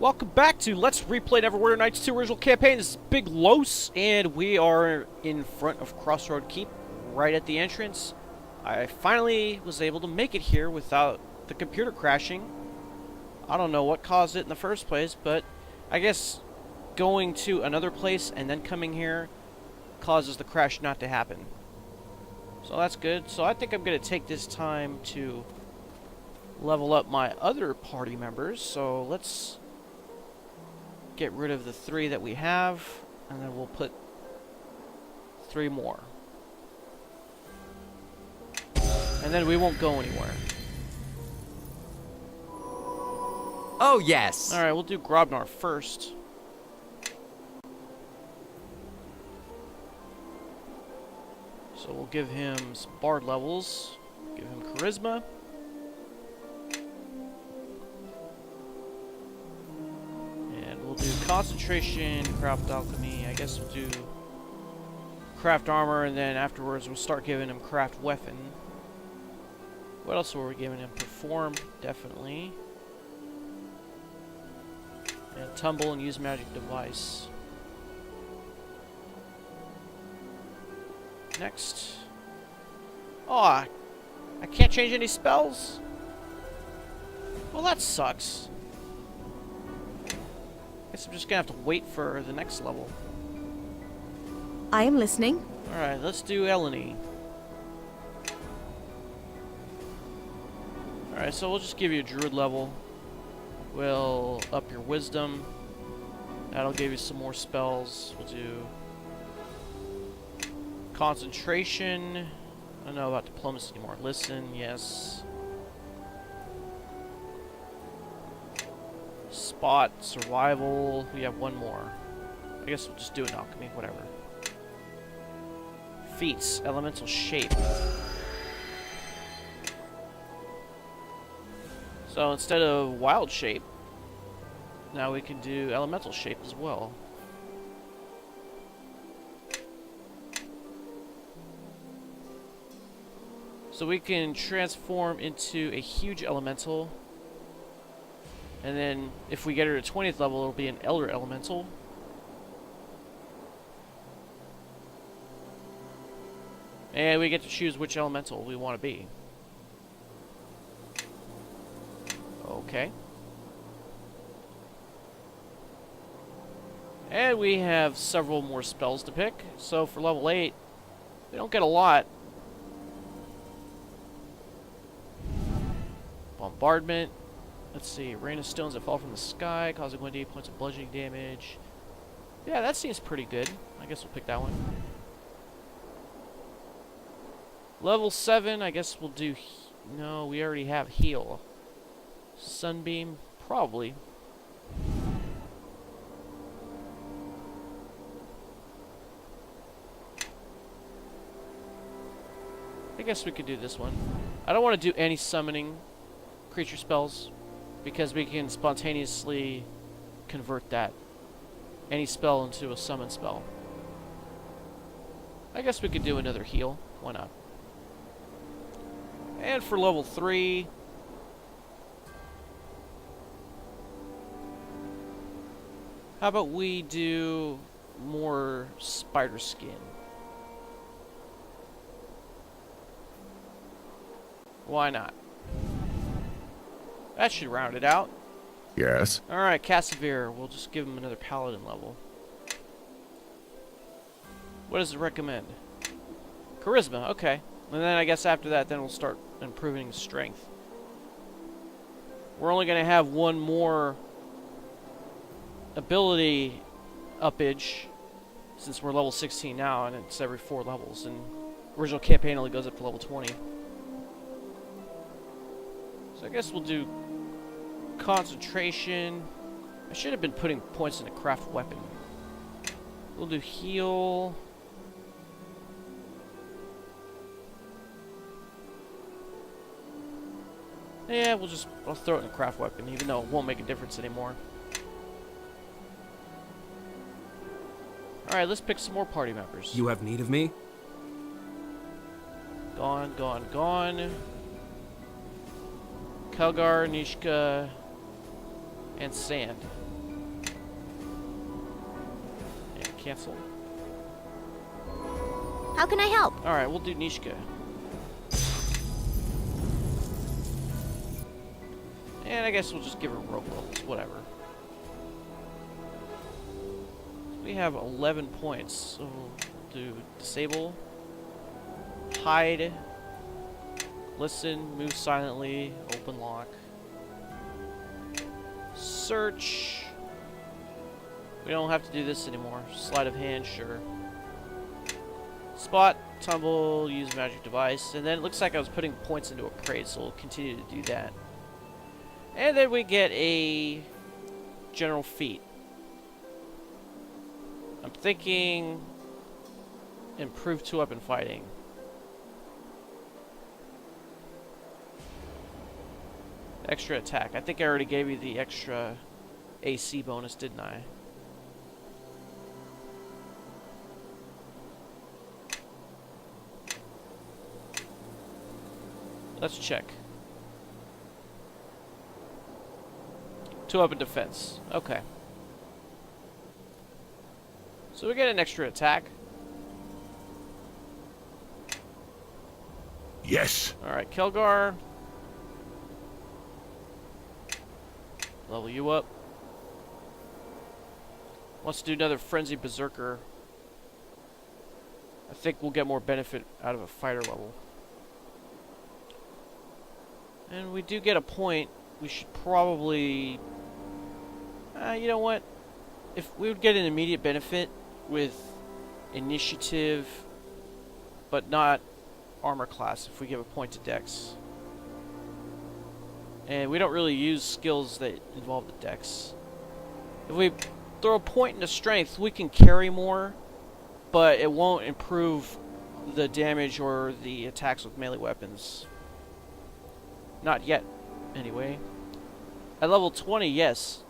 Welcome back to Let's Replay Neverwinter Nights 2 Original Campaign. This is Big Los, and we are in front of Crossroad Keep, right at the entrance. I finally was able to make it here without the computer crashing. I don't know what caused it in the first place, but I guess going to another place and then coming here causes the crash not to happen. So that's good. So I think I'm going to take this time to level up my other party members. So let's get rid of the 3 that we have, and then we'll put 3 more. And then we won't go anywhere. Oh, yes. Alright, we'll do Grobnar first. So we'll give him some bard levels. Give him charisma. And we'll do concentration, craft alchemy. I guess we'll do craft armor, and then afterwards we'll start giving him craft weapon. What else were we giving him? Perform, definitely. And tumble and use magic device. Next. Oh, I can't change any spells? Well, that sucks. Guess I'm just gonna have to wait for the next level. I am listening. Alright, let's do Eleni. Alright, so we'll just give you a druid level. We'll up your wisdom. That'll give you some more spells. We'll do concentration. I don't know about diplomacy anymore. Listen, yes. Spot, survival. We have 1 more. I guess we'll just do an alchemy, whatever. Feats, elemental shape. So instead of wild shape, now we can do elemental shape as well. So we can transform into a huge elemental, and then if we get her to 20th level, it'll be an elder elemental. And we get to choose which elemental we want to be. Okay. And we have several more spells to pick. So for level 8, we don't get a lot. Bombardment. Let's see. Rain of stones that fall from the sky, causing 1d8 points of bludgeoning damage. Yeah, that seems pretty good. I guess we'll pick that one. Level 7, I guess we'll do... No, we already have heal. Sunbeam, probably. I guess we could do this one. I don't want to do any summoning creature spells, because we can spontaneously convert that any spell into a summon spell. I guess we could do another heal. Why not? And for level 3, how about we do more spider skin? Why not? That should round it out. Yes. Alright, Cassavir. We'll just give him another paladin level. What does it recommend? Charisma, okay. And then I guess after that, then we'll start improving his strength. We're only going to have 1 more ability uppage, since we're level 16 now, and it's every 4 levels, and original campaign only goes up to level 20. So I guess we'll do concentration. I should have been putting points into craft weapon. We'll do heal. Yeah, I'll throw it in craft weapon, even though it won't make a difference anymore. Alright, let's pick some more party members. You have need of me? Gone, gone, gone. Kelgar, Nishka, and Sand. cancel. How can I help? Alright, we'll do Nishka. And I guess we'll just give her rope levels, whatever. We have 11 points, so we'll do disable, hide, listen, move silently, open lock, search. We don't have to do this anymore. Sleight of hand, sure. Spot, tumble, use magic device, and then it looks like I was putting points into appraise, so we'll continue to do that. And then we get a general feat. I'm thinking improve 2-weapon fighting. Extra attack. I think I already gave you the extra AC bonus, didn't I? Let's check. 2-weapon defense. Okay. So we get an extra attack. Yes. Alright, Kelgar. Level you up. Wants to do another Frenzy Berserker. I think we'll get more benefit out of a fighter level. And we do get a point. We should probably... you know what? If we would get an immediate benefit with initiative, but not armor class, if we give a point to dex. And we don't really use skills that involve the dex. If we throw a point into strength, we can carry more, but it won't improve the damage or the attacks with melee weapons. Not yet, anyway. At level 20, yes.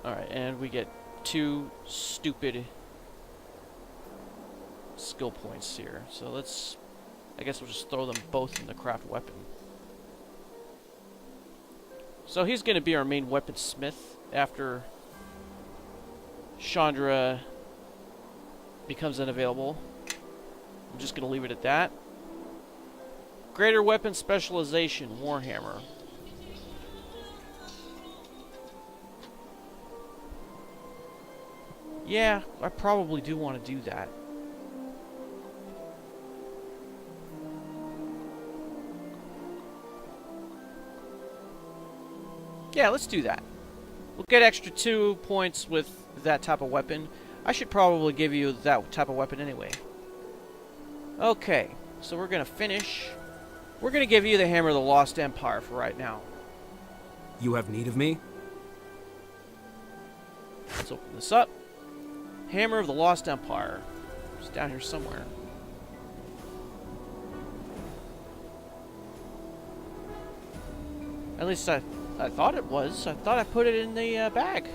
Alright, and we get 2 stupid skill points here. So let's... I guess we'll just throw them both in the craft weapon. So he's going to be our main weaponsmith after Chandra becomes unavailable. I'm just going to leave it at that. Greater weapon specialization, Warhammer. Yeah, I probably do want to do that. Yeah, let's do that. We'll get extra 2 points with that type of weapon. I should probably give you that type of weapon anyway. Okay, so we're going to finish. We're going to give you the Hammer of the Lost Empire for right now. You have need of me? Let's open this up. Hammer of the Lost Empire. It's down here somewhere. At least I thought it was. I thought I put it in the bag.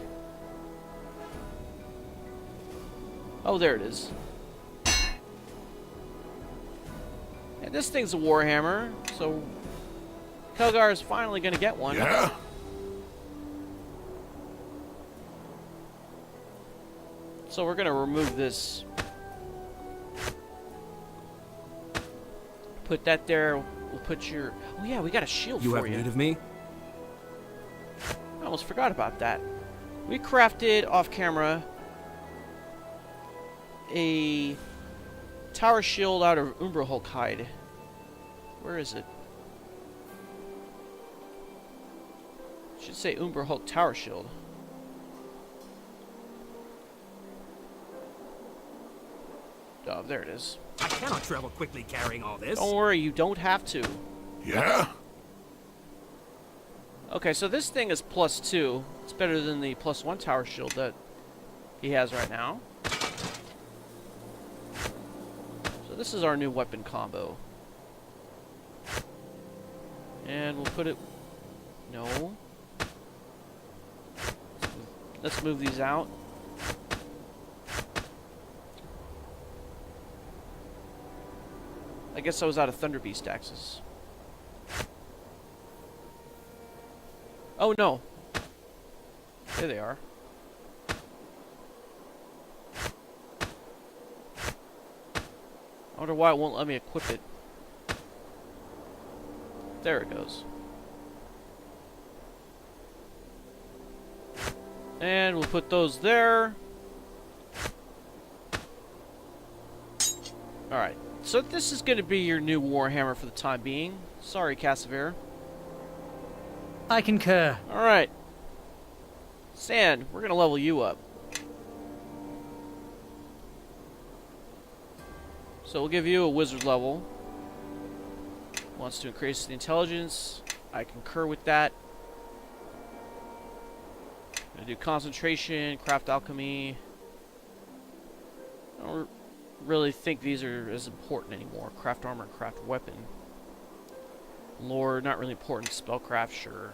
Oh, there it is. And this thing's a Warhammer, so Kelgar is finally going to get one. Yeah. So we're going to remove this. Put that there. We'll put your... Oh yeah, we got a shield You for have you. need of me? I almost forgot about that. We crafted off camera a tower shield out of Umbra Hulk hide. Where is it? Should say Umbra Hulk tower shield. Oh, there it is. I cannot travel quickly carrying all this. Don't worry, you don't have to. Yeah. Okay, so this thing is +2. It's better than the +1 tower shield that he has right now. So this is our new weapon combo. And we'll put it... No. Let's move these out. I guess I was out of Thunder Beast axes. Oh no. There they are. wonder why it won't let me equip it. There it goes. And we'll put those there. Alright, so this is going to be your new Warhammer for the time being. Sorry, Cassavera. I concur. Alright. Sand, we're going to level you up. So we'll give you a wizard level. Wants to increase the intelligence. I concur with that. Gonna do concentration, craft alchemy. I don't really think these are as important anymore. Craft armor, craft weapon. Lore, not really important. Spellcraft, sure.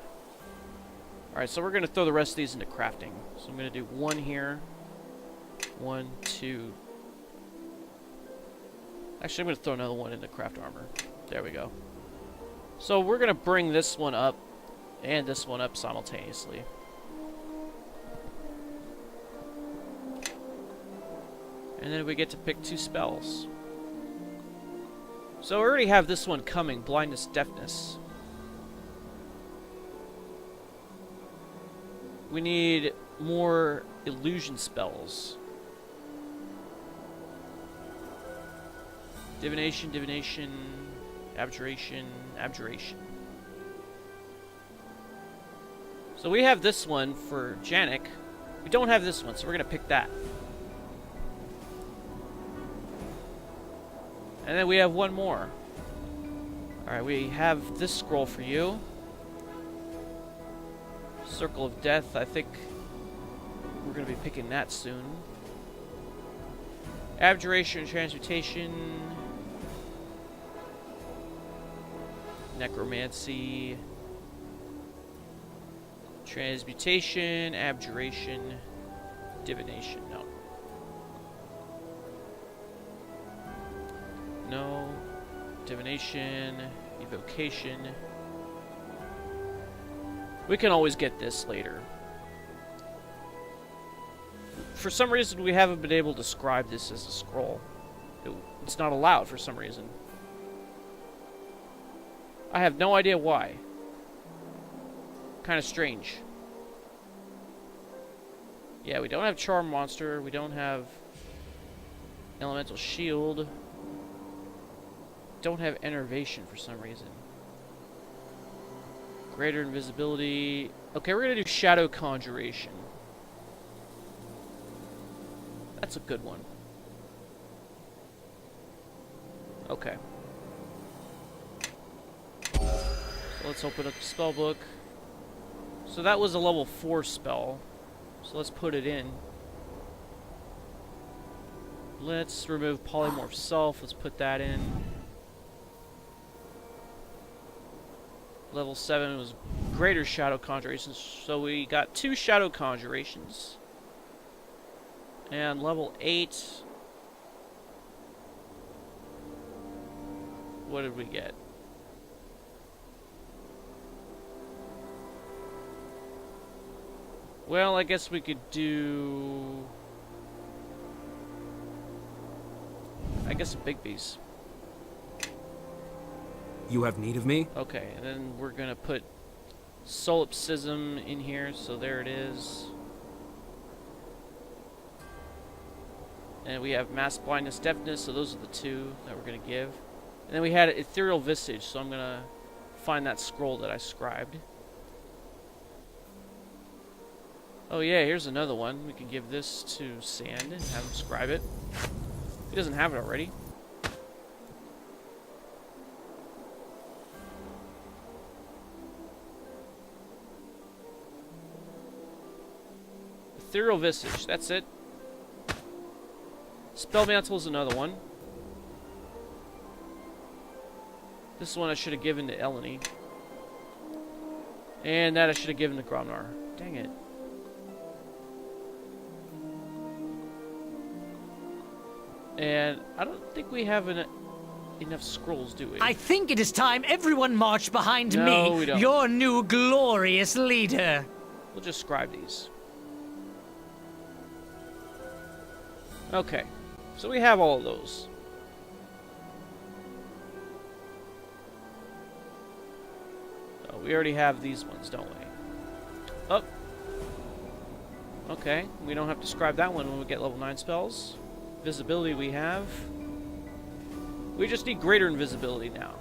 Alright, so we're gonna throw the rest of these into crafting. So I'm gonna do one here. 1, 2. Actually, I'm gonna throw another one into craft armor. There we go. So we're gonna bring this one up and this one up simultaneously. And then we get to pick 2 spells. So I already have this one coming, Blindness, Deafness. We need more illusion spells. Divination, Divination, Abjuration, Abjuration. So we have this one for Janik. We don't have this one, so we're going to pick that. And then we have one more. Alright, we have this scroll for you. Circle of Death, I think we're going to be picking that soon. Abjuration, Transmutation, Necromancy, Transmutation, Abjuration, Divination, no. No. Divination, Evocation. We can always get this later. For some reason, we haven't been able to describe this as a scroll. It's not allowed for some reason. I have no idea why. Kind of strange. Yeah, we don't have Charm Monster. We don't have Elemental Shield. Don't have Enervation for some reason. Greater Invisibility. Okay, we're going to do Shadow Conjuration. That's a good one. Okay. So let's open up the spell book. So that was a level 4 spell. So let's put it in. Let's remove Polymorph Self. Let's put that in. Level 7 was Greater Shadow Conjurations. So we got 2 Shadow Conjurations. And level 8. What did we get? Well, I guess we could do... I guess a Big Beast. You have need of me? Okay, and then we're gonna put Solipsism in here, so there it is. And we have Mass Blindness, Deafness, so those are the 2 that we're gonna give. And then we had Ethereal Visage, so I'm gonna find that scroll that I scribed. Oh yeah, here's another one. We can give this to Sand and have him scribe it. He doesn't have it already. Ethereal Visage, that's it. Spell Mantle is another one. This one I should have given to Eleni. And that I should have given to Gromnar. Dang it. And I don't think we have enough scrolls, do we? I think it is time everyone march behind No, me, we don't. your new glorious leader. We'll just scribe these. Okay. So we have all of those. we already have these ones, don't we? Oh. Okay, we don't have to scribe that one when we get level 9 spells. Visibility we have. We just need greater invisibility now.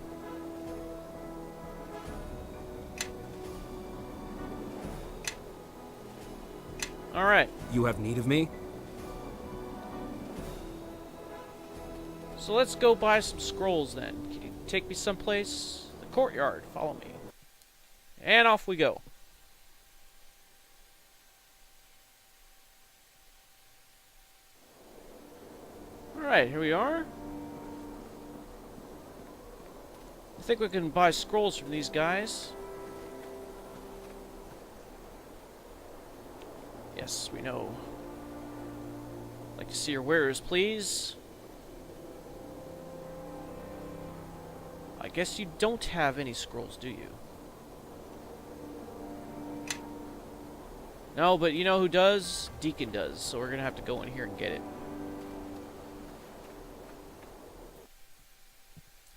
Alright. You have need of me? So let's go buy some scrolls then. Can you take me someplace? The courtyard. Follow me. And off we go. Alright, here we are. I think we can buy scrolls from these guys. Yes, we know. Like to see your wares, please. I guess you don't have any scrolls, do you? No, but you know who does? Deacon does, so we're gonna have to go in here and get it.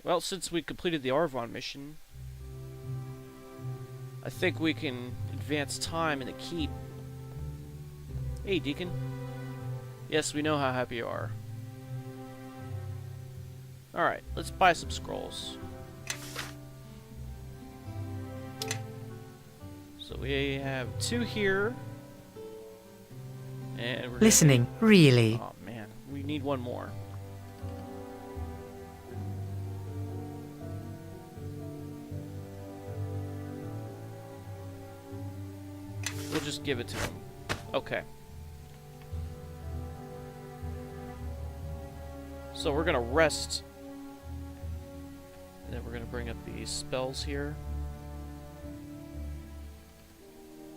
Well, since we completed the Arvon mission, I think we can advance time in the keep. Hey, Deacon. Yes, we know how happy you are. Alright, let's buy some scrolls. So we have 2 here. And we're Listening, really? Oh man, we need 1 more. We'll just give it to him. Okay. So we're gonna rest. And then we're gonna bring up these spells here.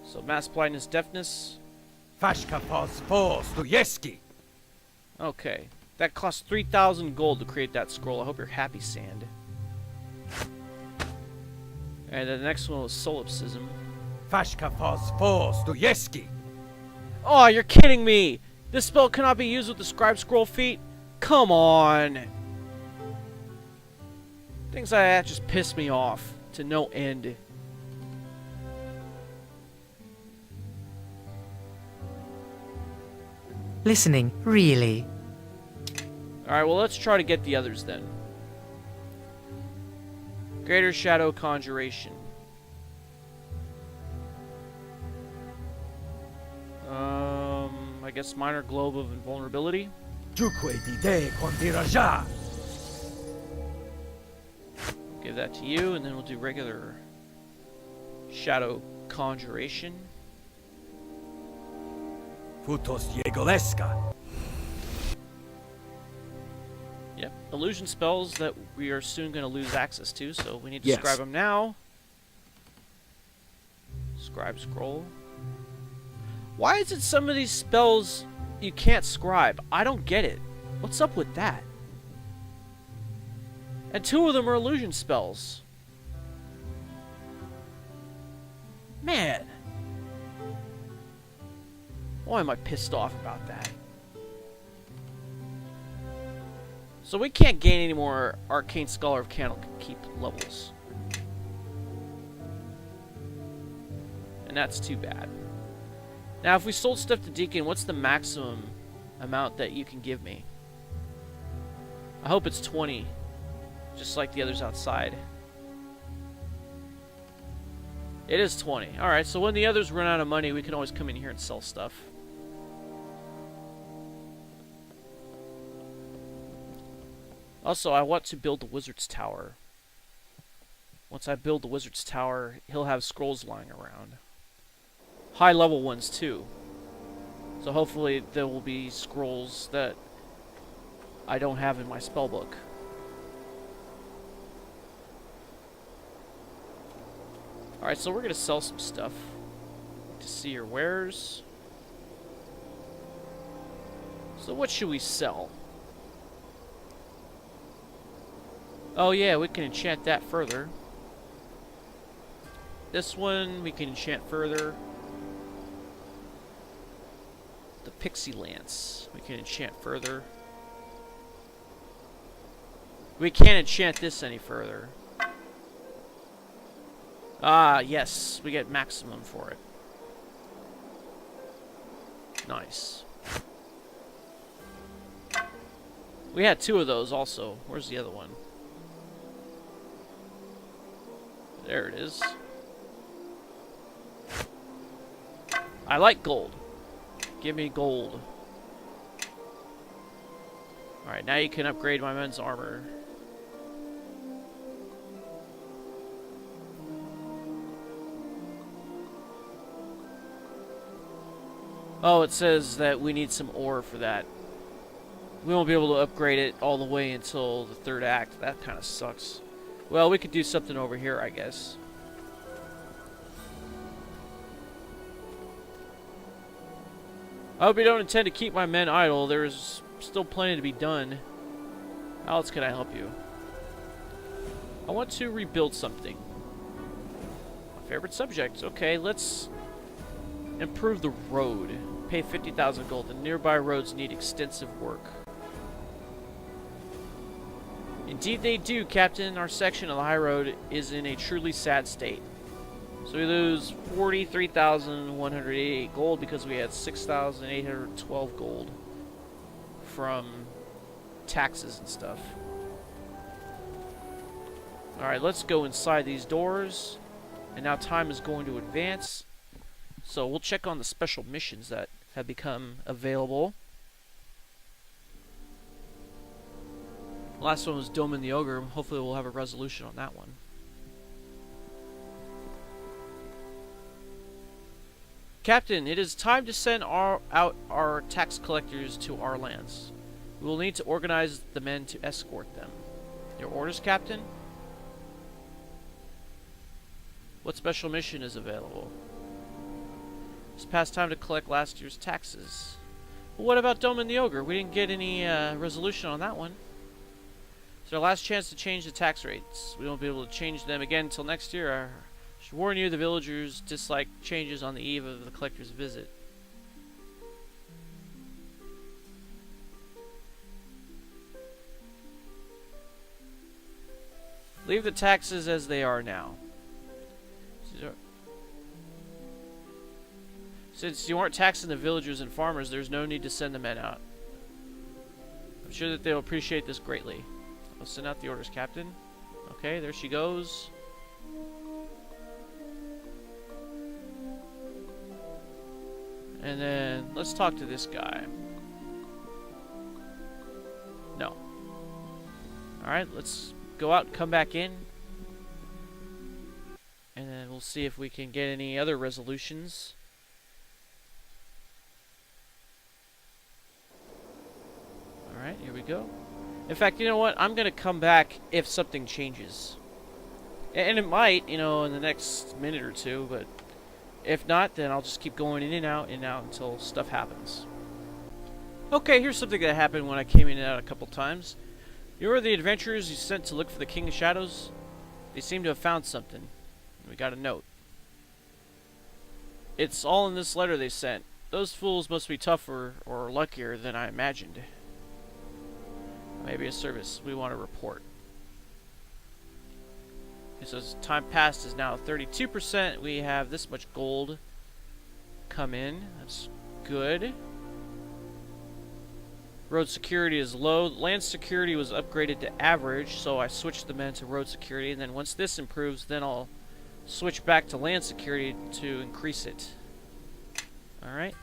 So mass blindness, deafness. Okay. That cost 3,000 gold to create that scroll. I hope you're happy, Sand. And the next one was solipsism. Oh, you're kidding me! This spell cannot be used with the scribe scroll feat? Come on! Things like that just piss me off to no end. Listening, really? Alright, well let's try to get the others then. Greater Shadow Conjuration. I guess Minor Globe of Invulnerability. Give that to you, and then we'll do regular Shadow Conjuration. Yep, illusion spells that we are soon going to lose access to, so we need to scribe them now. Scribe scroll. Why is it some of these spells you can't scribe? I don't get it. What's up with that? And 2 of them are illusion spells. Man. Why am I pissed off about that? So we can't gain any more Arcane Scholar of Kana Keep levels. And that's too bad. Now, if we sold stuff to Deacon, what's the maximum amount that you can give me? I hope it's 20. Just like the others outside. It is 20. Alright, so when the others run out of money, we can always come in here and sell stuff. Also, I want to build the Wizard's Tower. Once I build the Wizard's Tower, he'll have scrolls lying around. High level ones too. So hopefully there will be scrolls that I don't have in my spellbook. Alright, so we're gonna sell some stuff. To see your wares. So what should we sell? Oh yeah, we can enchant that further. This one we can enchant further. The Pixie Lance we can enchant further. We can't enchant this any further. Ah, yes. We get maximum for it. Nice. We had 2 of those also. Where's the other one? There it is. I like gold. Give me gold. Alright, now you can upgrade my men's armor. Oh, it says that we need some ore for that. We won't be able to upgrade it all the way until the 3rd act. That kind of sucks. Well, we could do something over here, I guess. I hope you don't intend to keep my men idle. There's still plenty to be done. How else can I help you? I want to rebuild something. My favorite subject. Okay, let's improve the road. Pay 50,000 gold. The nearby roads need extensive work. Indeed they do, Captain. Our section of the high road is in a truly sad state. So we lose 43,188 gold because we had 6,812 gold from taxes and stuff. Alright, let's go inside these doors. And now time is going to advance. So we'll check on the special missions that have become available. Last one was Doman the Ogre. Hopefully we'll have a resolution on that one. Captain, it is time to send out our tax collectors to our lands. We will need to organize the men to escort them. Your orders, Captain? What special mission is available? It's past time to collect last year's taxes. Well, what about Doman the Ogre? We didn't get any resolution on that one. It's our last chance to change the tax rates. We won't be able to change them again until next year. I should warn you, the villagers dislike changes on the eve of the collector's visit. Leave the taxes as they are now. Since you aren't taxing the villagers and farmers, there's no need to send the men out. I'm sure that they'll appreciate this greatly. I'll send out the orders, Captain. Okay, there she goes. And then, let's talk to this guy. No. Alright, let's go out and come back in. And then we'll see if we can get any other resolutions. Alright, here we go. In fact, you know what? I'm going to come back if something changes. And it might, you know, in the next minute or two, but if not, then I'll just keep going in and out until stuff happens. Okay, here's something that happened when I came in and out a couple times. You were the adventurers you sent to look for the King of Shadows? They seem to have found something. We got a note. It's all in this letter they sent. Those fools must be tougher or luckier than I imagined. Maybe a service we want to report. It says time passed is now 32%. We have this much gold come in. That's good. Road security is low. Land security was upgraded to average, so I switched the men to road security. And then once this improves, then I'll switch back to land security to increase it. Alright.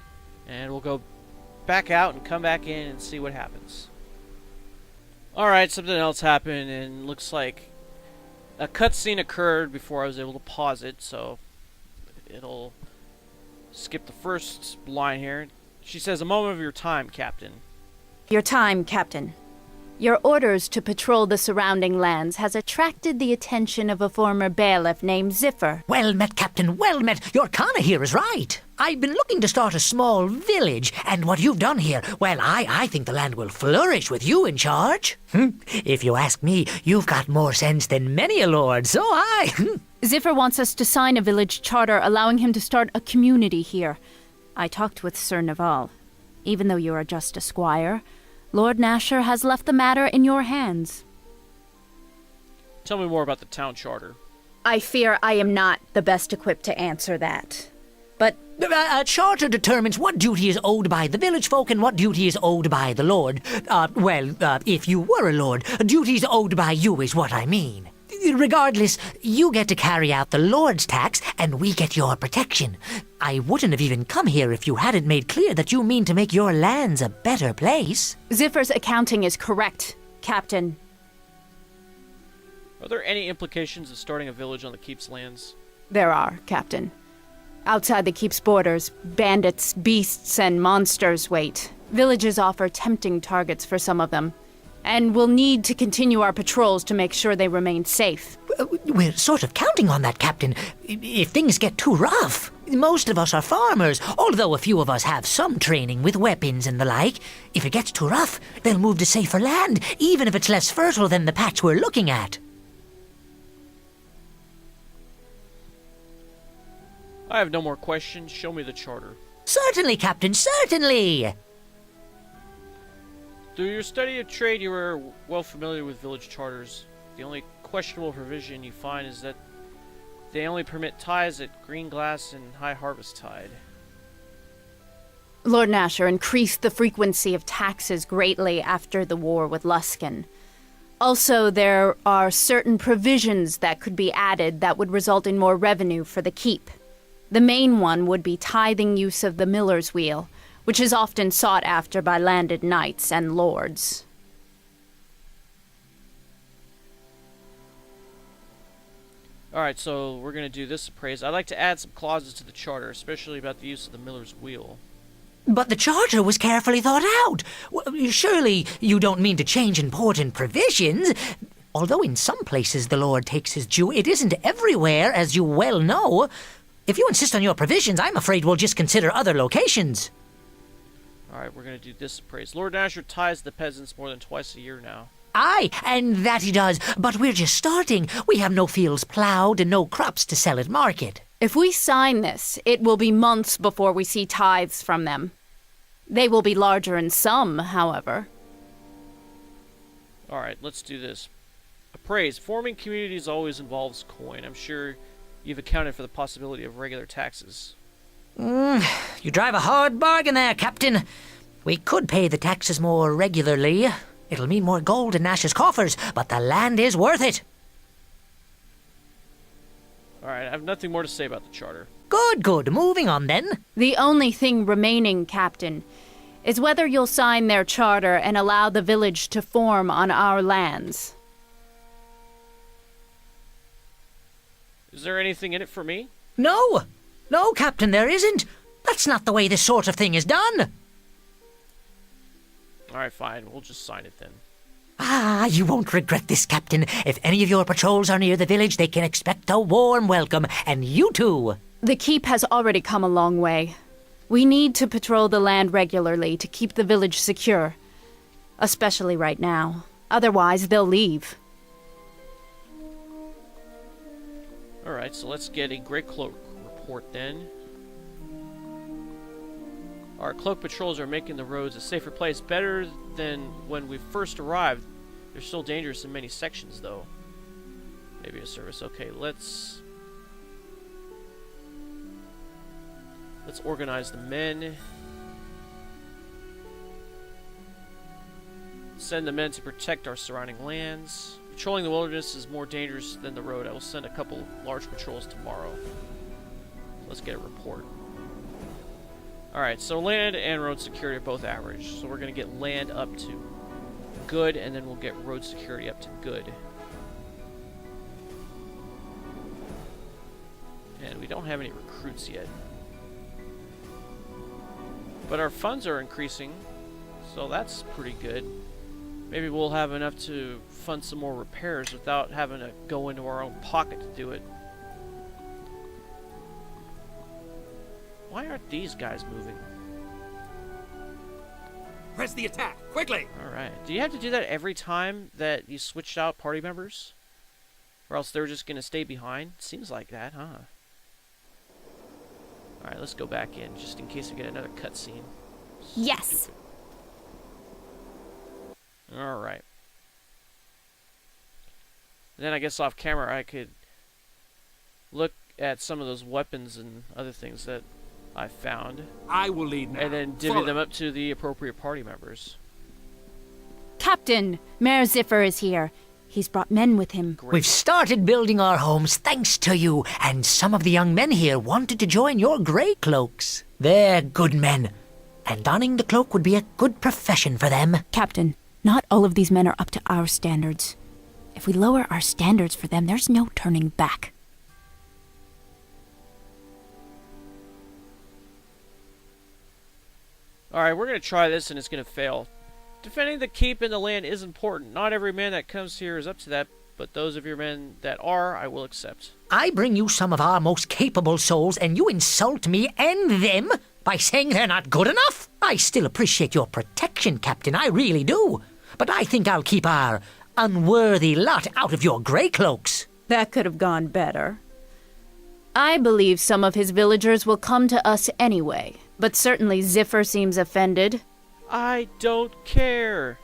And we'll go back out and come back in and see what happens. Alright, something else happened, and looks like a cutscene occurred before I was able to pause it, so it'll skip the first line here. She says, "A moment of your time, Captain." Your time, Captain. Your orders to patrol the surrounding lands has attracted the attention of a former bailiff named Ziffer. Well met, Captain, well met. Your Kana here is right. I've been looking to start a small village, and what you've done here, well, I think the land will flourish with you in charge. If you ask me, you've got more sense than many a lord, so Ziffer wants us to sign a village charter allowing him to start a community here. I talked with Sir Naval. Even though you are just a squire, Lord Nasher has left the matter in your hands. Tell me more about the town charter. I fear I am not the best equipped to answer that. But A charter determines what duty is owed by the village folk and what duty is owed by the lord. If you were a lord, duties owed by you is what I mean. Regardless, you get to carry out the lord's tax, and we get your protection. I wouldn't have even come here if you hadn't made clear that you mean to make your lands a better place. Ziffer's accounting is correct, Captain. Are there any implications of starting a village on the keep's lands? There are, Captain. Outside the keep's borders, bandits, beasts, and monsters wait. Villages offer tempting targets for some of them, and we'll need to continue our patrols to make sure they remain safe. We're sort of counting on that, Captain. If things get too rough. Most of us are farmers, although a few of us have some training with weapons and the like. If it gets too rough, they'll move to safer land, even if it's less fertile than the patch we're looking at. I have no more questions. Show me the charter. Certainly, Captain, certainly! Through your study of trade, you were well familiar with village charters. The only questionable provision you find is that they only permit ties at green glass and high harvest tide. Lord Nasher increased the frequency of taxes greatly after the war with Luskan. Also, there are certain provisions that could be added that would result in more revenue for the keep. The main one would be tithing use of the miller's wheel, which is often sought after by landed knights and lords. Alright, so we're going to do this appraise. I'd like to add some clauses to the charter, especially about the use of the miller's wheel. But the charter was carefully thought out. Surely you don't mean to change important provisions? Although in some places the Lord takes his due, it isn't everywhere, as you well know. If you insist on your provisions, I'm afraid we'll just consider other locations. Alright, we're going to do this appraise. Lord Nasher ties the peasants more than twice a year now. Aye, and that he does, but we're just starting. We have no fields ploughed and no crops to sell at market. If we sign this, it will be months before we see tithes from them. They will be larger in sum, however. Alright, let's do this. Appraise. Forming communities always involves coin. I'm sure you've accounted for the possibility of regular taxes. You drive a hard bargain there, Captain. We could pay the taxes more regularly. It'll mean more gold in Nash's coffers, but the land is worth it. Alright, I have nothing more to say about the charter. Good. Moving on, then. The only thing remaining, Captain, is whether you'll sign their charter and allow the village to form on our lands. Is there anything in it for me? No, Captain, there isn't. That's not the way this sort of thing is done. Alright, fine. We'll just sign it then. You won't regret this, Captain. If any of your patrols are near the village, they can expect a warm welcome, and you too. The keep has already come a long way. We need to patrol the land regularly to keep the village secure. Especially right now. Otherwise, they'll leave. Alright, so let's get a Great Cloak report then. Our cloak patrols are making the roads a safer place, better than when we first arrived. They're still dangerous in many sections, though. Maybe a service. Okay, let's organize the men. Send the men to protect our surrounding lands. Patrolling the wilderness is more dangerous than the road. I will send a couple large patrols tomorrow. Let's get a report. Alright, so land and road security are both average. So we're going to get land up to good, and then we'll get road security up to good. And we don't have any recruits yet. But our funds are increasing, so that's pretty good. Maybe we'll have enough to fund some more repairs without having to go into our own pocket to do it. Why aren't these guys moving? Press the attack, quickly! Alright. Do you have to do that every time that you switched out party members? Or else they're just going to stay behind? Seems like that, huh? Alright, let's go back in, just in case we get another cutscene. Yes. Alright. Then I guess off camera I could look at some of those weapons and other things that I found, I will lead now. and then divvy Follow. them up to the appropriate party members. Captain, Mayor Ziffer is here. He's brought men with him. We've started building our homes thanks to you, and some of the young men here wanted to join your grey cloaks. They're good men, and donning the cloak would be a good profession for them. Captain, not all of these men are up to our standards. If we lower our standards for them, there's no turning back. Alright, we're going to try this and it's going to fail. Defending the keep and the land is important. Not every man that comes here is up to that, but those of your men that are, I will accept. I bring you some of our most capable souls, and you insult me and them by saying they're not good enough? I still appreciate your protection, Captain, I really do. But I think I'll keep our unworthy lot out of your grey cloaks. That could have gone better. I believe some of his villagers will come to us anyway, but certainly Ziffer seems offended. I don't care.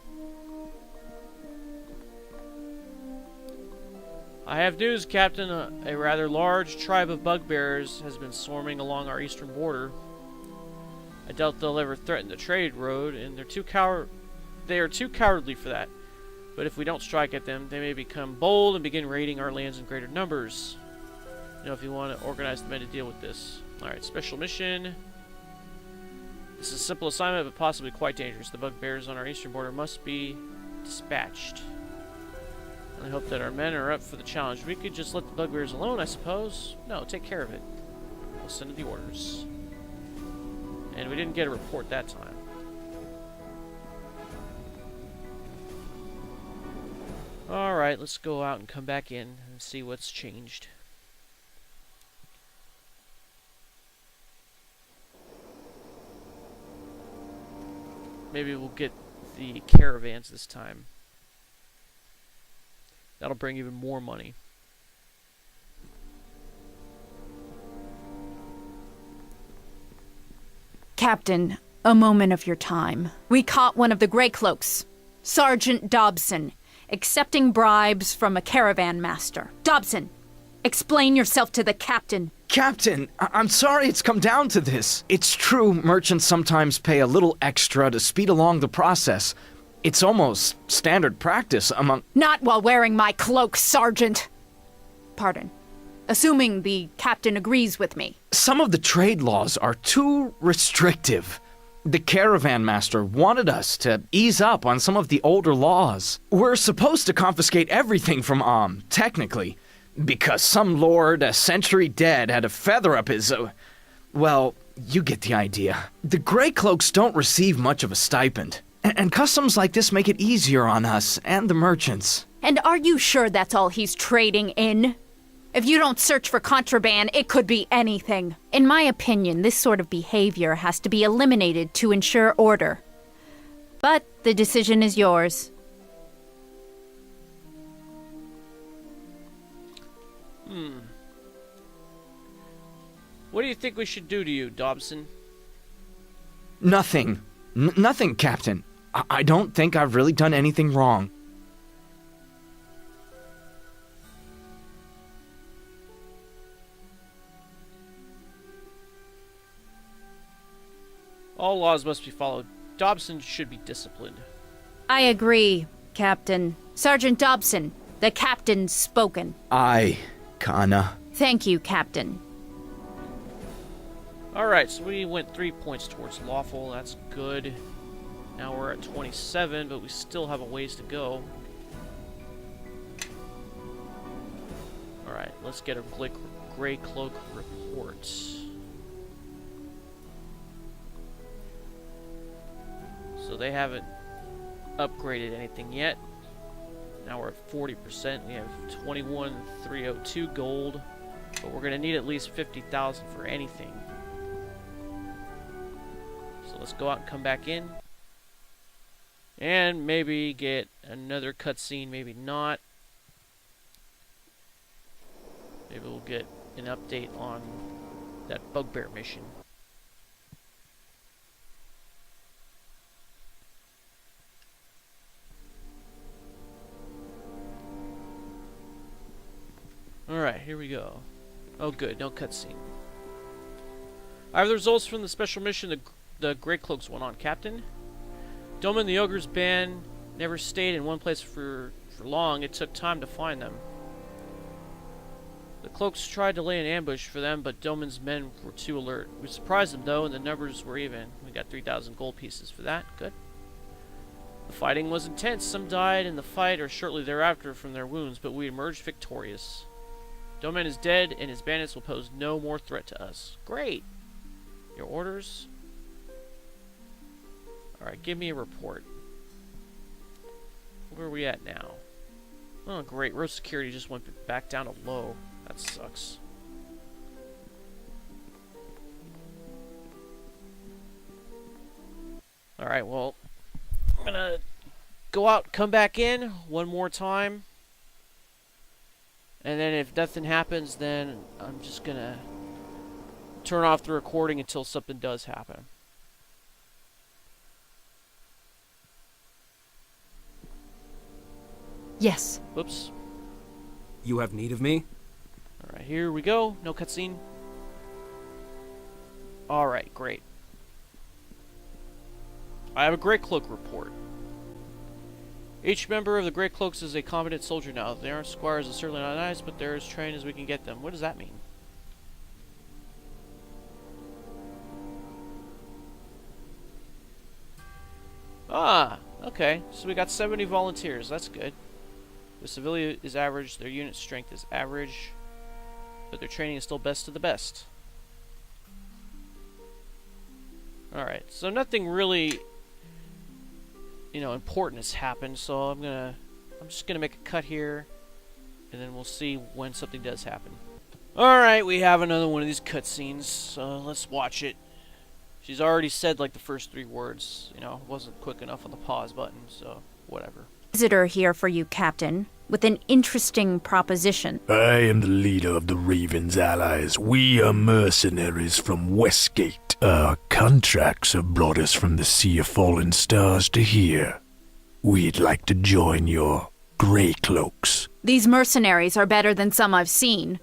I have news, Captain. A rather large tribe of bugbears has been swarming along our eastern border. I doubt they'll ever threaten the trade road, and they are too cowardly for that. But if we don't strike at them, they may become bold and begin raiding our lands in greater numbers. You know, if you want to organize the men to deal with this. Alright, special mission. This is a simple assignment, but possibly quite dangerous. The bugbears on our eastern border must be dispatched. I hope that our men are up for the challenge. We could just let the bugbears alone, I suppose. No, take care of it. We'll send the orders. And we didn't get a report that time. Alright, let's go out and come back in and see what's changed. Maybe we'll get the caravans this time. That'll bring even more money. Captain, a moment of your time. We caught one of the Grey Cloaks, Sergeant Dobson, accepting bribes from a caravan master. Dobson, explain yourself to the captain. Captain, I'm sorry it's come down to this. It's true merchants sometimes pay a little extra to speed along the process. It's almost standard practice among— Not while wearing my cloak, Sergeant. Pardon. Assuming the captain agrees with me. Some of the trade laws are too restrictive. The caravan master wanted us to ease up on some of the older laws. We're supposed to confiscate everything from technically, because some lord a century dead had a feather up his— well, you get the idea. The Grey Cloaks don't receive much of a stipend. And customs like this make it easier on us and the merchants. And are you sure that's all he's trading in? If you don't search for contraband, it could be anything. In my opinion, this sort of behavior has to be eliminated to ensure order. But the decision is yours. What do you think we should do to you, Dobson? Nothing. Nothing, Captain. I don't think I've really done anything wrong. All laws must be followed. Dobson should be disciplined. I agree, Captain. Sergeant Dobson, the captain's spoken. Aye, Kana. Thank you, Captain. Alright, so we went 3 points towards lawful. That's good. Now we're at 27, but we still have a ways to go. Alright, let's get a Grey Cloak report. So they haven't upgraded anything yet. Now we're at 40%. We have 21,302 gold, but we're going to need at least 50,000 for anything. So let's go out and come back in. And maybe get another cutscene, maybe not. Maybe we'll get an update on that bugbear mission. Alright, here we go. Oh, good. No cutscene. I have the results from the special mission the Grey Cloaks went on, Captain. Doma and the Ogre's band never stayed in one place for long. It took time to find them. The Cloaks tried to lay an ambush for them, but Doman's men were too alert. We surprised them, though, and the numbers were even. We got 3,000 gold pieces for that. Good. The fighting was intense. Some died in the fight or shortly thereafter from their wounds, but we emerged victorious. Doman is dead, and his bandits will pose no more threat to us. Great! Your orders? Alright, give me a report. Where are we at now? Oh, great. Road security just went back down to low. That sucks. Alright, well, I'm gonna go out, come back in one more time. And then if nothing happens, then I'm just gonna turn off the recording until something does happen. Yes. Whoops. You have need of me? Alright, here we go. No cutscene. Alright, great. I have a Grey Cloak report. Each member of the Grey Cloaks is a competent soldier now. They aren't squires and certainly not nice, but they're as trained as we can get them. What does that mean? Ah, okay. So we got 70 volunteers. That's good. The civilian is average, their unit strength is average, but their training is still best of the best. Alright, so nothing really, important has happened, so I'm just gonna make a cut here, and then we'll see when something does happen. Alright, we have another one of these cutscenes, so let's watch it. She's already said like the first 3 words, wasn't quick enough on the pause button, so whatever. Visitor here for you, Captain, with an interesting proposition. I am the leader of the Raven's allies. We are mercenaries from Westgate. Our contracts have brought us from the Sea of Fallen Stars to here. We'd like to join your Grey Cloaks. These mercenaries are better than some I've seen,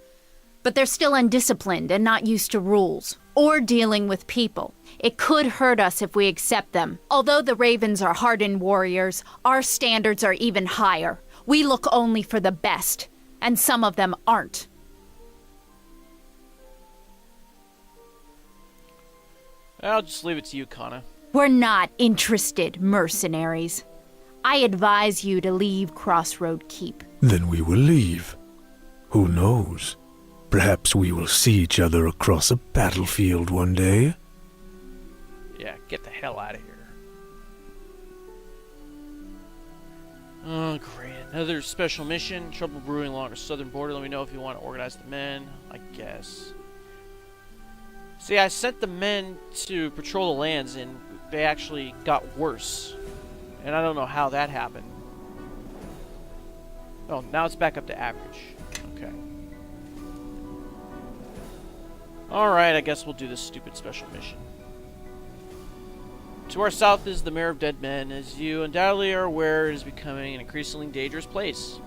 but they're still undisciplined and not used to rules or dealing with people. It could hurt us if we accept them. Although the Ravens are hardened warriors, our standards are even higher. We look only for the best, and some of them aren't. I'll just leave it to you, Kana. We're not interested, mercenaries. I advise you to leave Crossroad Keep. Then we will leave. Who knows? Perhaps we will see each other across a battlefield one day. Yeah, get the hell out of here. Oh, great. Another special mission. Trouble brewing along the southern border. Let me know if you want to organize the men. I guess. See, I sent the men to patrol the lands, and they actually got worse. And I don't know how that happened. Oh, now it's back up to average. Okay. Alright, I guess we'll do this stupid special mission. To our south is the Mare of Dead Men. As you undoubtedly are aware, it is becoming an increasingly dangerous place.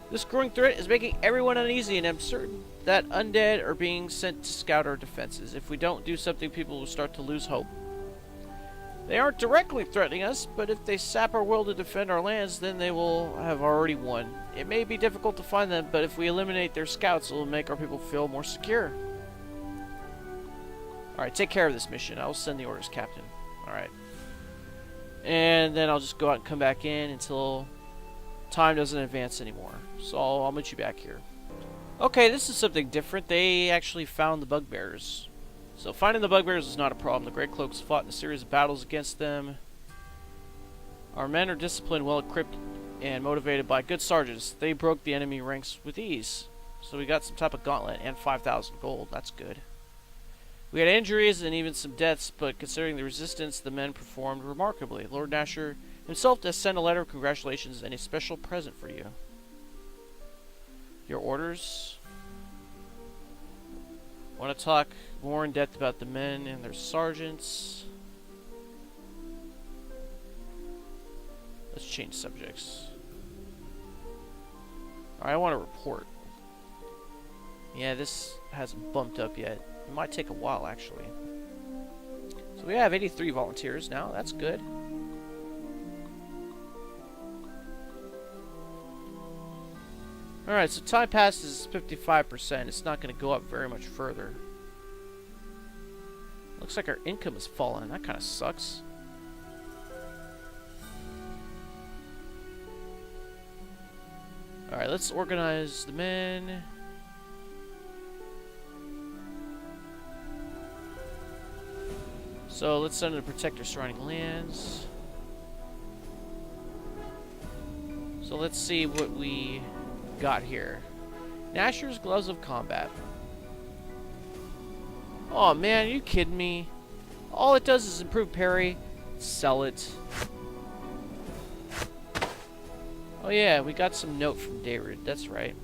This growing threat is making everyone uneasy, and I'm certain that undead are being sent to scout our defenses. If we don't do something, people will start to lose hope. They aren't directly threatening us, but if they sap our will to defend our lands, then they will have already won. It may be difficult to find them, but if we eliminate their scouts, it will make our people feel more secure. Alright, take care of this mission. I'll send the orders, Captain. Alright. And then I'll just go out and come back in until time doesn't advance anymore. So I'll meet you back here. Okay, this is something different. They actually found the bugbears. So finding the bugbears is not a problem. The Grey Cloaks fought in a series of battles against them. Our men are disciplined, well-equipped, and motivated by good sergeants. They broke the enemy ranks with ease. So we got some type of gauntlet and 5,000 gold. That's good. We had injuries and even some deaths, but considering the resistance, the men performed remarkably. Lord Nasher himself has sent a letter of congratulations and a special present for you. Your orders? Want to talk more in depth about the men and their sergeants? Let's change subjects. Alright, I want to report. Yeah, this hasn't bumped up yet. It might take a while, actually. So we have 83 volunteers now. That's good. Alright, so time passes 55%. It's not going to go up very much further. Looks like our income has fallen. That kind of sucks. Alright, let's organize the men. So let's send them to protect our surrounding lands. So let's see what we got here. Nasher's Gloves of Combat. Oh man, are you kidding me? All it does is improve parry. Sell it. Oh yeah, we got some note from David. That's right.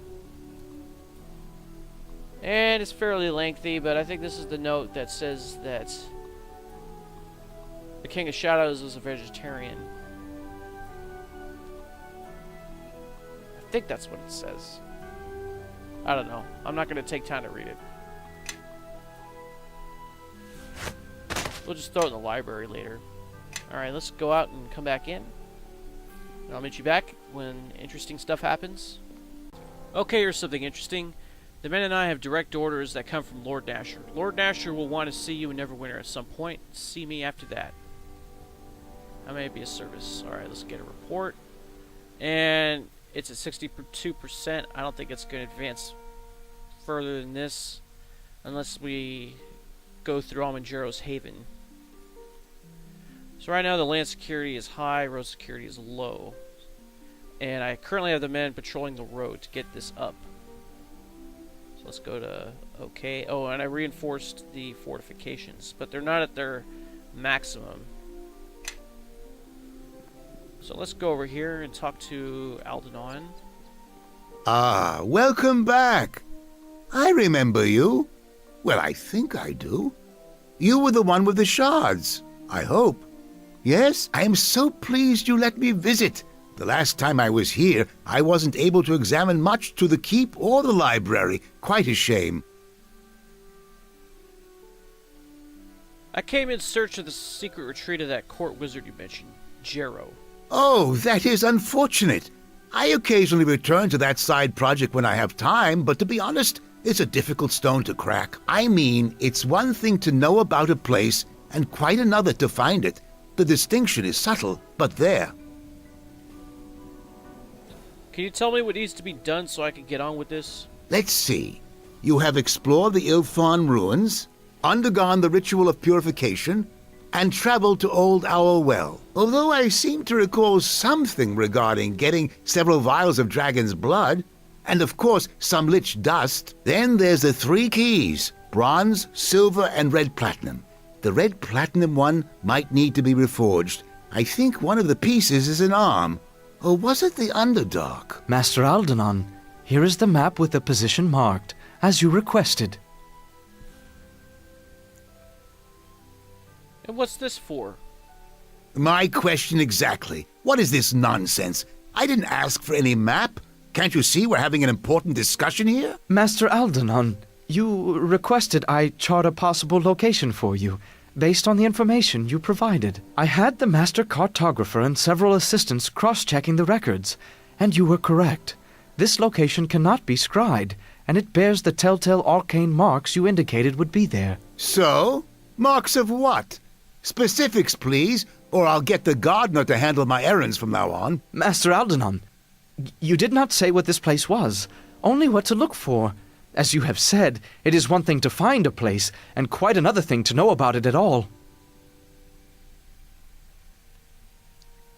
And it's fairly lengthy, but I think this is the note that says that the King of Shadows was a vegetarian. I think that's what it says. I don't know. I'm not going to take time to read it. We'll just throw it in the library later. Alright, let's go out and come back in. And I'll meet you back when interesting stuff happens. Okay, here's something interesting. The men and I have direct orders that come from Lord Nasher. Lord Nasher will want to see you in Neverwinter at some point. See me after that. I may be of service. Alright, let's get a report. And it's at 62%. I don't think it's going to advance further than this unless we go through Ammon Jerro's haven. So right now the land security is high, road security is low. And I currently have the men patrolling the road to get this up. So let's go to OK. Oh, and I reinforced the fortifications, but they're not at their maximum. So let's go over here and talk to Aldanon. Ah, welcome back. I remember you. Well, I think I do. You were the one with the shards, I hope. Yes, I am so pleased you let me visit. The last time I was here, I wasn't able to examine much to the keep or the library. Quite a shame. I came in search of the secret retreat of that court wizard you mentioned, Jerro. Oh, that is unfortunate. I occasionally return to that side project when I have time, but to be honest, it's a difficult stone to crack. I mean, it's one thing to know about a place and quite another to find it. The distinction is subtle, but there. Can you tell me what needs to be done so I can get on with this? Let's see. You have explored the Ilfon ruins, undergone the ritual of purification, and traveled to Old Owl Well. Although I seem to recall something regarding getting several vials of dragon's blood, and of course some lich dust. Then there's the 3 keys: bronze, silver, and red platinum. The red platinum one might need to be reforged. I think one of the pieces is an arm. Or was it the Underdark? Master Aldanon, here is the map with the position marked, as you requested. And what's this for? My question exactly. What is this nonsense? I didn't ask for any map. Can't you see we're having an important discussion here? Master Aldanon, you requested I chart a possible location for you, based on the information you provided. I had the master cartographer and several assistants cross-checking the records, and you were correct. This location cannot be scryed, and it bears the telltale arcane marks you indicated would be there. So? Marks of what? Specifics, please, or I'll get the gardener to handle my errands from now on. Master Aldanon, you did not say what this place was, only what to look for. As you have said, it is one thing to find a place, and quite another thing to know about it at all.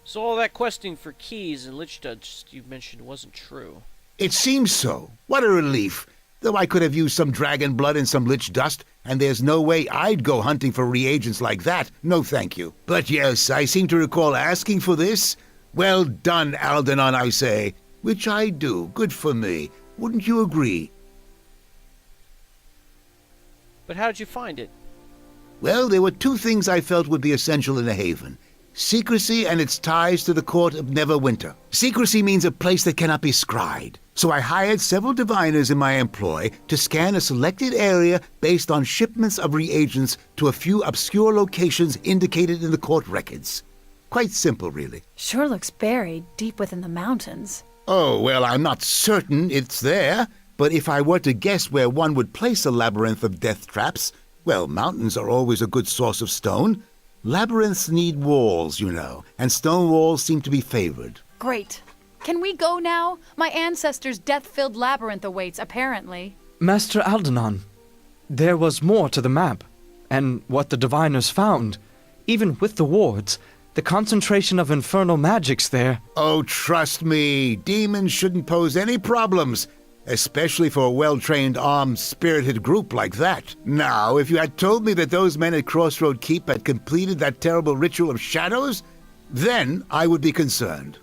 So all that questing for keys and lich dust you mentioned wasn't true. It seems so. What a relief. Though I could have used some dragon blood and some lich dust, and there's no way I'd go hunting for reagents like that. No thank you. But yes, I seem to recall asking for this. Well done, Aldanon, I say. Which I do. Good for me. Wouldn't you agree? But how did you find it? Well, there were 2 things I felt would be essential in a haven. Secrecy and its ties to the court of Neverwinter. Secrecy means a place that cannot be scryed. So I hired several diviners in my employ to scan a selected area based on shipments of reagents to a few obscure locations indicated in the court records. Quite simple, really. Sure looks buried deep within the mountains. Oh, well, I'm not certain it's there, but if I were to guess where one would place a labyrinth of death traps, well, mountains are always a good source of stone. Labyrinths need walls, you know, and stone walls seem to be favored. Great. Can we go now? My ancestors' death-filled labyrinth awaits, apparently. Master Aldanon, there was more to the map, and what the diviners found. Even with the wards, the concentration of infernal magics there. Oh, trust me, demons shouldn't pose any problems, especially for a well-trained, armed, spirited group like that. Now, if you had told me that those men at Crossroad Keep had completed that terrible ritual of shadows, then I would be concerned.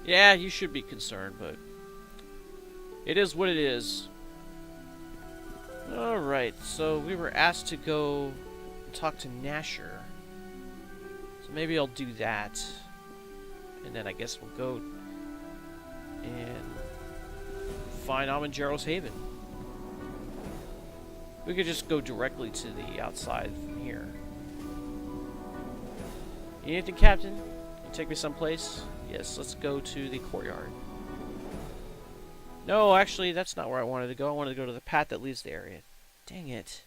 Yeah, you should be concerned, but it is what it is. Alright, so we were asked to go talk to Nasher. So maybe I'll do that. And then I guess we'll go and find Ammon Jerro's Haven. We could just go directly to the outside from here. You need anything, Captain? You take me someplace? Yes, let's go to the courtyard. No, actually, that's not where I wanted to go. I wanted to go to the path that leaves the area. Dang it.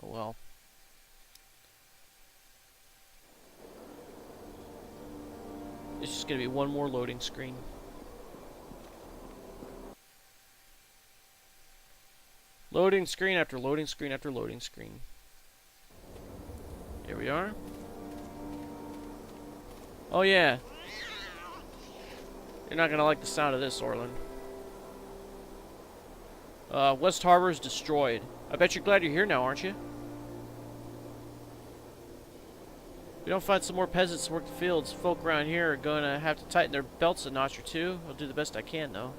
Oh well. It's just going to be one more loading screen. Loading screen after loading screen after loading screen. Here we are. Oh yeah. You're not gonna like the sound of this, Orland. West Harbor is destroyed. I bet you're glad you're here now, aren't you? If we don't find some more peasants to work the fields, folk around here are gonna have to tighten their belts a notch or two. I'll do the best I can, though.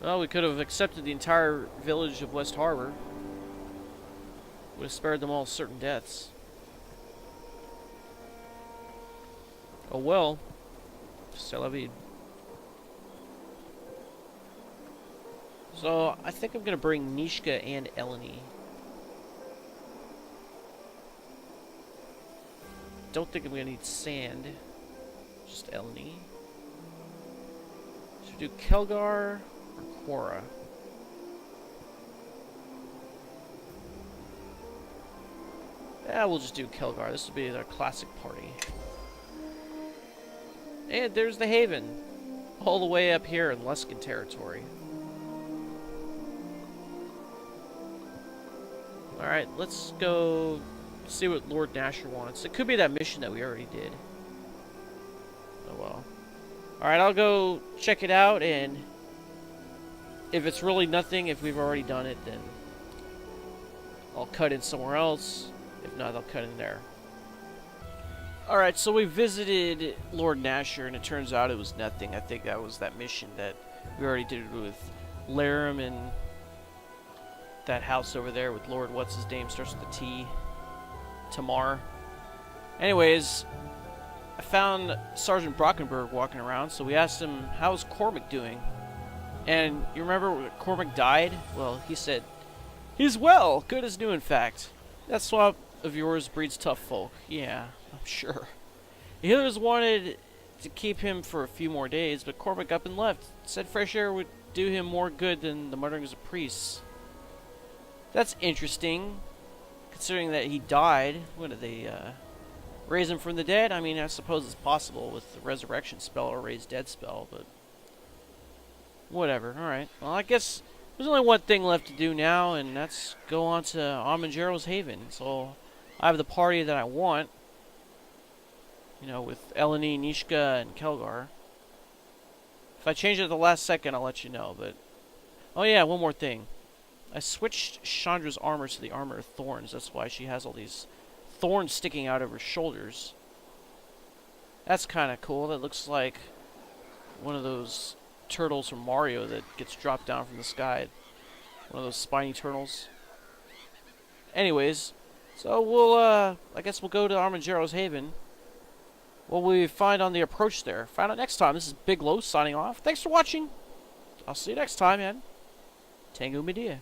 Well, we could have accepted the entire village of West Harbor. Would have spared them all certain deaths. Oh well. C'est la vie. So, I think I'm gonna bring Nishka and Eleni. Don't think I'm gonna need sand. Just Eleni. Should we do Kelgar or Quora? Yeah, we'll just do Kelgar. This will be our classic party. And there's the Haven. All the way up here in Luskan territory. Alright, let's go see what Lord Nasher wants. It could be that mission that we already did. Oh well. Alright, I'll go check it out, and if it's really nothing, if we've already done it, then I'll cut in somewhere else. If not, I'll cut in there. Alright, so we visited Lord Nasher, and it turns out it was nothing. I think that was that mission that we already did with Laram and that house over there with Lord what's-his-name, starts with a T. Tamar. Anyways, I found Sergeant Brockenberg walking around, so we asked him, how's Cormac doing? And you remember when Cormac died? Well, he said, he's well, good as new in fact. That swamp of yours breeds tough folk. Yeah, I'm sure. The healers wanted to keep him for a few more days, but Cormac up and left. Said fresh air would do him more good than the mutterings of priests. That's interesting, considering that he died. What did they, raise him from the dead? I mean, I suppose it's possible with the resurrection spell or raise dead spell, but whatever. Alright. Well, I guess there's only one thing left to do now, and that's go on to Ammon Jerro's Haven. So I have the party that I want. You know, with Eleni, Nishka, and Kelgar. If I change it at the last second, I'll let you know, but oh yeah, one more thing. I switched Chandra's armor to the armor of thorns. That's why she has all these thorns sticking out of her shoulders. That's kind of cool. That looks like one of those turtles from Mario that gets dropped down from the sky. One of those spiny turtles. Anyways, so we'll, I guess we'll go to Ammon Jerro's Haven. what will we find on the approach there? Find out next time. This is Big Los signing off. Thanks for watching. I'll see you next time, and Tango Medea.